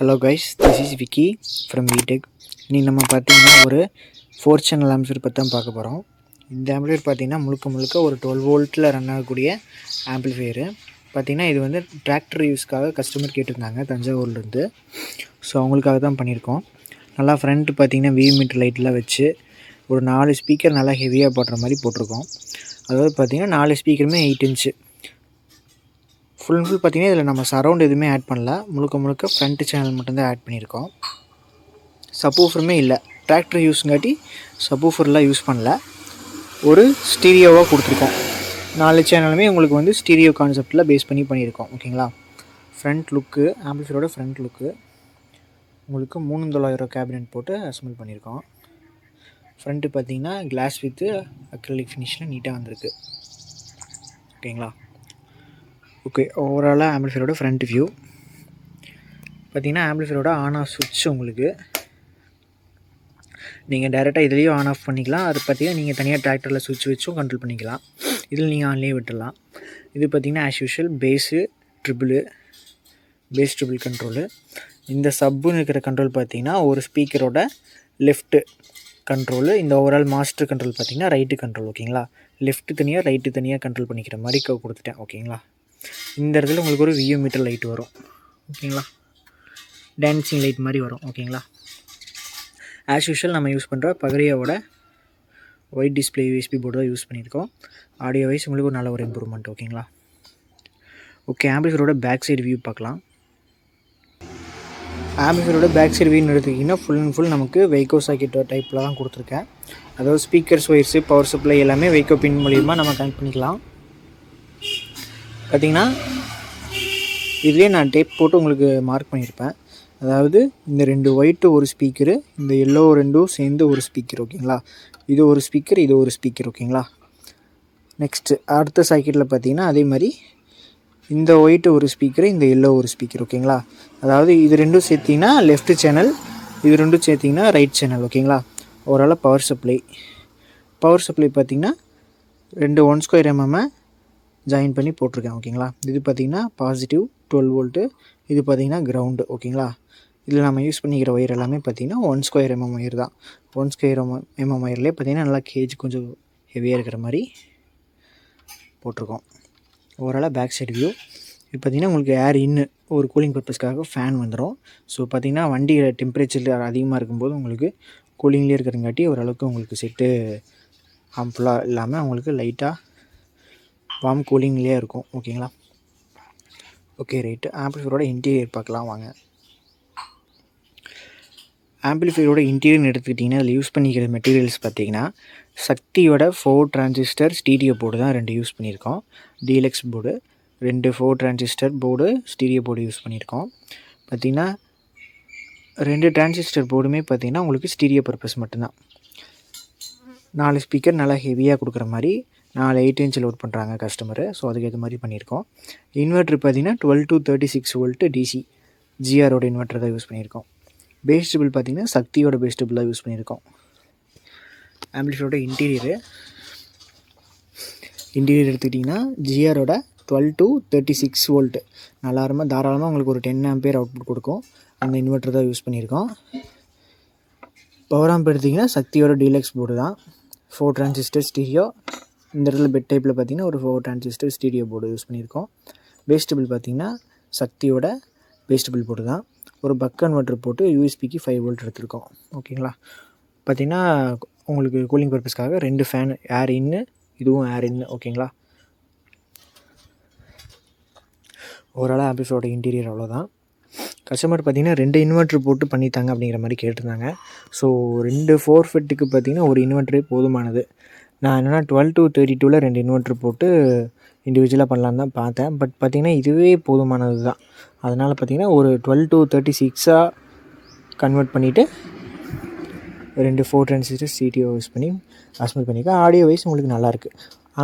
Hello guys, this is Vicky from VTech. இன்றைக்கி நம்ம பார்த்திங்கன்னா ஒரு 4 சேனல் ஆம்பிளிஃபையர் பற்றி தான் பார்க்க போகிறோம். இந்த ஆம்பிளிஃபையர் பார்த்திங்கன்னா முழுக்க ஒரு 12 வோல்ட்டில் ரன் ஆகக்கூடிய ஆம்பிளிஃபையரு. பார்த்திங்கன்னா இது வந்து டிராக்டர் யூஸ்க்காக கஸ்டமர் கேட்டிருந்தாங்க தஞ்சாவூர்லேருந்து. ஸோ அவங்களுக்காக தான் பண்ணியிருக்கோம். நல்லா ஃப்ரண்ட்டு பார்த்திங்கன்னா வி மீட்டர் லைட்லாம் வச்சு ஒரு 4 ஸ்பீக்கர் நல்லா ஹெவியாக போடுற மாதிரி போட்டிருக்கோம். அதாவது பார்த்திங்கன்னா 4 ஸ்பீக்கருமே 8 இன்ச்சு. ஃபுல் பார்த்திங்கன்னா இதில் நம்ம சரவுண்ட் எதுவுமே ஆட் பண்ணல, முழுக்க ஃப்ரண்ட் சேனல் மட்டும்தான் ஆட் பண்ணியிருக்கோம். சப்வூஃபருமே இல்லை, டிராக்டர் யூஸ்ங்காட்டி சப்வூஃபர்லாம் யூஸ் பண்ணல, ஒரு ஸ்டீரியோவாக கொடுத்துருக்கோம். 4 சேனலுமே உங்களுக்கு வந்து ஸ்டீரியோ கான்செப்டில் பேஸ் பண்ணி பண்ணியிருக்கோம். ஓகேங்களா. ஃப்ரண்ட் லுக்கு, ஆம்பிளிஃபையரோட ஃப்ரண்ட் லுக்கு உங்களுக்கு 3900 கேபினெட் போட்டு அசம்பிள் பண்ணியிருக்கோம். ஃப்ரண்ட்டு பார்த்திங்கன்னா கிளாஸ் வித்து அக்ரிலிக் ஃபினிஷில் நீட்டாக வந்திருக்கு. ஓகேங்களா. ஓகே, ஓவராலாக ஆம்பிளிஃபையரோட ஃப்ரண்ட் வியூ பார்த்திங்கன்னா ஆம்பிளிஃபையரோட ஆன் ஆஃப் சுவிட்ச் உங்களுக்கு நீங்கள் டைரெக்டாக இதுலேயும் ஆன் ஆஃப் பண்ணிக்கலாம். அது பார்த்திங்கன்னா நீங்கள் தனியாக டிராக்டரில் சுவிட்ச் வச்சும் கண்ட்ரோல் பண்ணிக்கலாம். இதில் நீங்கள் ஆன்லேயே விட்டுடலாம். இது பார்த்திங்கன்னா as usual base triple control. இந்த சப்புன்னு இருக்கிற கண்ட்ரோல் பார்த்திங்கன்னா ஒரு ஸ்பீக்கரோட லெஃப்ட்டு கண்ட்ரோலு. இந்த ஓவரால் மாஸ்டர் கண்ட்ரோல் பார்த்திங்கன்னா ரைட்டு கண்ட்ரோல். ஓகேங்களா. லெஃப்ட்டு தனியாக ரைட்டு தனியாக கண்ட்ரோல் பண்ணிக்கிற மாதிரி கொடுத்துட்டேன். ஓகேங்களா. இந்த இடத்துல உங்களுக்கு ஒரு வியூ மீட்டர் லைட் வரும். ஓகேங்களா. டான்சிங் லைட் மாதிரி வரும். ஓகேங்களா. ஆஸ் யூஷுவல் நம்ம யூஸ் பண்ணுற பகரியாவோட ஒயிட் டிஸ்பிளே யூஎஸ்பி போர்டு தான் யூஸ் பண்ணியிருக்கோம். ஆடியோ வைஸ் உங்களுக்கு ஒரு நல்ல ஒரு இம்ப்ரூவ்மெண்ட். ஓகேங்களா. ஓகே, ஆம்பிளிஃபையரோட பேக் சைடு வியூ பார்க்கலாம். ஆம்பிளிஃபையரோட பேக் சைடு வியூன்னு எடுத்துக்கிட்டிங்கன்னா ஃபுல் நமக்கு வெய்கோ சாக்கெட் டைப்பில் தான் கொடுத்துருக்கேன். அதாவது ஸ்பீக்கர்ஸ் ஒயர்ஸு பவர் சப்ளை எல்லாமே வெய்கோ பின் மூலிமா நம்ம கனெக்ட் பண்ணிக்கலாம். பார்த்திங்கன்னா இதுலேயே நான் டேப் போட்டு உங்களுக்கு மார்க் பண்ணியிருப்பேன். அதாவது இந்த 2 ஒயிட்டு ஒரு ஸ்பீக்கரு, இந்த எல்லோ 2 சேர்ந்து ஒரு ஸ்பீக்கர். ஓகேங்களா. இது ஒரு ஸ்பீக்கர், இது ஒரு ஸ்பீக்கர். ஓகேங்களா. நெக்ஸ்ட்டு அடுத்த சாக்கெட்டில் பார்த்திங்கன்னா அதே மாதிரி இந்த ஒயிட்டு ஒரு ஸ்பீக்கரு, இந்த எல்லோ ஒரு ஸ்பீக்கர். ஓகேங்களா. அதாவது இது 2 சேர்த்திங்கன்னா லெஃப்ட் சேனல், இது 2 சேர்த்திங்கன்னா ரைட் சேனல். ஓகேங்களா. ஓவராலாக பவர் சப்ளை பார்த்திங்கன்னா 2 1/2 mm ஜாயின் பண்ணி போட்டிருக்கேன். ஓகேங்களா. இது பார்த்திங்கன்னா பாசிட்டிவ் 12 வோல்ட்டு, இது பார்த்திங்கன்னா கிரவுண்டு. ஓகேங்களா. இதில் நம்ம யூஸ் பண்ணிக்கிற ஒயர் எல்லாமே பார்த்திங்கன்னா 1/2 mm ஒயர் தான். 1/2 mm ஒயர்லேயே பார்த்திங்கன்னா நல்லா கேஜ் கொஞ்சம் ஹெவியாக இருக்கிற மாதிரி போட்டிருக்கோம். ஓவராலாக பேக் சைடு வியூ இது பார்த்திங்கன்னா உங்களுக்கு ஏர் இன்னு ஒரு கூலிங் பர்பஸ்க்காக ஃபேன் வந்துடும். ஸோ பார்த்திங்கன்னா வண்டி டெம்பரேச்சர் அதிகமாக இருக்கும்போது உங்களுக்கு கூலிங்லேயே இருக்கிறங்காட்டி ஓரளவுக்கு உங்களுக்கு செட்டு ஹார்ம்ஃபுல்லாக இல்லாமல் உங்களுக்கு லைட்டாக வார்ம் கூலிங்லேயே இருக்கும். ஓகேங்களா. Okay right. ஆம்பிளிஃபையரோட இன்டீரியர் பார்க்கலாம் வாங்க. ஆம்பிளிஃபையரோட இன்டீரியர்னு எடுத்துக்கிட்டிங்கன்னா அதில் யூஸ் பண்ணிக்கிற மெட்டீரியல்ஸ் பார்த்திங்கன்னா சக்தியோட 4 டிரான்சிஸ்டர் ஸ்டீரியோ போர்டு தான் 2 யூஸ் பண்ணியிருக்கோம். Deluxe board 2 4 transistor board stereo board use பண்ணியிருக்கோம். பார்த்திங்கன்னா 2 டிரான்சிஸ்டர் போர்டுமே பார்த்திங்கன்னா உங்களுக்கு ஸ்டீரியோ பர்பஸ் மட்டும்தான். 4 ஸ்பீக்கர் நல்லா ஹெவியாக கொடுக்குற மாதிரி 4 8 இன்ச் லோட் பண்ணுறாங்க கஸ்டமரு. ஸோ அதுக்கேற்ற மாதிரி பண்ணியிருக்கோம். இன்வெர்ட்ரு பார்த்திங்கன்னா 12 to 36 வோல்ட்டு டிசி ஜிஆரோட இன்வெர்ட்டர் தான் யூஸ் பண்ணியிருக்கோம். பேஸ் டேபிள் பார்த்திங்கன்னா சக்தியோட பேஸ் டேபிள் தான் யூஸ் பண்ணியிருக்கோம். ஆம்பிளிஃபையரோட இன்டீரியர் எடுத்துக்கிட்டிங்கன்னா ஜிஆரோட 12 to 36 வோல்ட்டு தாராளமாக உங்களுக்கு ஒரு 10 ஆம்பியர் அவுட்புட் கொடுக்கும். அந்த இன்வெர்ட்டர் தான் யூஸ் பண்ணியிருக்கோம். பவர் ஆம்ப் எடுத்திங்கன்னா சக்தியோட டீலக்ஸ் போர்டு தான். 4 டிரான்சிஸ்டர் ஸ்டீரியோ. இந்த இடத்துல பெட் டைப்பில் பார்த்திங்கன்னா ஒரு 4 டிரான்சிஸ்டர் ஸ்டீரியோ போர்டு யூஸ் பண்ணியிருக்கோம். பேஸ் டேபிள் பார்த்திங்கன்னா சக்தியோட பேஸ் டேபிள் போர்டு தான். ஒரு பக் கன்வெர்ட்டர் போட்டு யூஎஸ்பிக்கு 5 வோல்ட் எடுத்திருக்கோம். ஓகேங்களா. பார்த்திங்கன்னா உங்களுக்கு கூலிங் பர்பஸ்க்காக 2 ஃபேன், ஏர் இன்னு, இதுவும் ஏர் இன்னு. ஓகேங்களா. ஓவராலாக ஆம்பிளிஃபையரோட இன்டீரியர் அவ்வளோதான். கஸ்டமர் பார்த்திங்கன்னா 2 இன்வெர்ட்ரு போட்டு பண்ணித்தாங்க அப்படிங்கிற மாதிரி கேட்டிருந்தாங்க. ஸோ 2 4 பார்த்திங்கன்னா ஒரு இன்வெர்ட்டரே போதுமானது. நான் என்னென்னா 12 to 32ல் 2 இன்வெர்ட்ரு போட்டு இண்டிவிஜுவலாக பண்ணலான்னு தான் பார்த்தேன். பட் பார்த்திங்கன்னா இதுவே போதுமானது தான். அதனால் பார்த்திங்கன்னா ஒரு 12 to 36ஆக கன்வெர்ட் பண்ணிவிட்டு 2 4 டிரான்சிஸ்டர் ஸ்டீரியோ யூஸ் பண்ணி அசம்பிள் பண்ணியிருக்கேன். ஆடியோ வைஸ் உங்களுக்கு நல்லாயிருக்கு.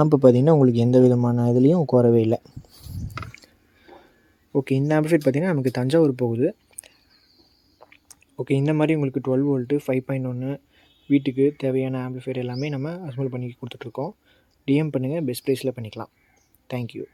ஆம்பு பார்த்திங்கன்னா உங்களுக்கு எந்த விதமான இதுலேயும் குறவே இல்லை. ஓகே, இந்த ஆம்பிளிஃபையர் பார்த்திங்கன்னா நமக்கு தஞ்சாவூர் போகுது. ஓகே, இந்த மாதிரி உங்களுக்கு 12 வோல்ட்டு 5.1 வீட்டுக்கு தேவையான ஆம்பிளிஃபையர் எல்லாமே நம்ம அசம்பிள் பண்ணி கொடுத்துட்ருக்கோம். டிஎம் பண்ணுங்கள், பெஸ்ட் ப்ரைஸில் பண்ணிக்கலாம். தேங்க்யூ.